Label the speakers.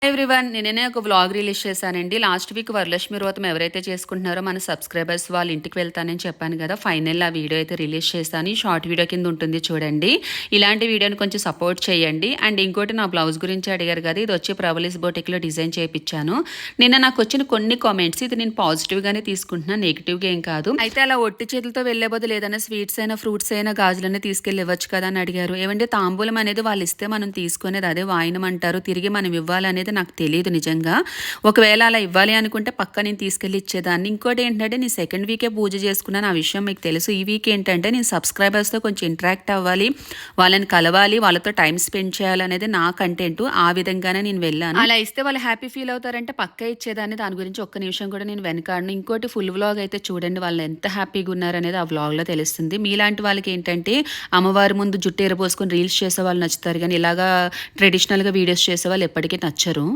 Speaker 1: Everyone నేనే ఒక vlog release చేశానండి. లాస్ట్ వీక్ వరలక్ష్మి వ్రతం ఎవరైతే చేసుకుంటున్నారో మన సబ్స్క్రైబర్స్ వాళ్ళ ఇంటికి వెళ్తానని చెప్పాను కదా. ఫైనల్ ఆ వీడియో అయితే రిలీజ్ చేశాను. ఈ షార్ట్ వీడియో కింద ఉంటుంది చూడండి. ఇలాంటి వీడియోని కొంచెం సపోర్ట్ చేయండి. అండ్ ఇంకోటి నా బ్లౌజ్ గురించి అడిగారు కదా, ఇది వచ్చి ప్రవలీస్ బోటిక్లో డిజైన్ చేయించాను. నిన్న నాకు వచ్చిన కొన్ని కామెంట్స్ ఇది నేను పాజిటివ్గానే తీసుకుంటున్నాను, నెగిటివ్గా ఏం కాదు. అయితే అలా ఒట్టి చేతులతో వెళ్లే బదులు ఏదైనా స్వీట్స్ అయినా ఫ్రూట్స్ అయినా గాజులైనా తీసుకెళ్ళి ఇవ్వచ్చు కదా అని అడిగారు. ఏమంటే తాంబూలం అనేది వాళ్ళు ఇస్తే మనం తీసుకునేది అదే వాయినం అంటారు, తిరిగి మనం ఇవ్వాలనేది నాకు తెలియదు నిజంగా. ఒకవేళ అలా ఇవ్వాలి అనుకుంటే పక్క నేను తీసుకెళ్ళి ఇచ్చేదాన్ని. ఇంకోటి ఏంటంటే నేను సెకండ్ వీకే పూజ చేసుకున్నాను, ఆ విషయం మీకు తెలుసు. ఈ వీక్ ఏంటంటే నేను సబ్స్క్రైబర్స్తో కొంచెం ఇంటరాక్ట్ అవ్వాలి, వాళ్ళని కలవాలి, వాళ్ళతో టైం స్పెండ్ చేయాలనేది నా కంటెంట్. ఆ విధంగానే నేను వెళ్ళాను. అలా ఇస్తే వాళ్ళు హ్యాపీ ఫీల్ అవుతారంటే పక్క ఇచ్చేదాన్ని. దాని గురించి ఒక్క నిమిషం కూడా నేను వెనకాడను. ఇంకోటి ఫుల్ వ్లాగ్ అయితే చూడండి, వాళ్ళు ఎంత హ్యాపీగా ఉన్నారనేది ఆ వ్లాగ్లో తెలుస్తుంది. మీలాంటి వాళ్ళకి ఏంటంటే అమ్మవారి ముందు జుట్టు ఎరబోసుకొని రీల్స్ చేసే వాళ్ళు నచ్చుతారు, కానీ ఇలాగా ట్రెడిషనల్గా వీడియోస్ చేసే వాళ్ళు ఎప్పటికీ నచ్చరు.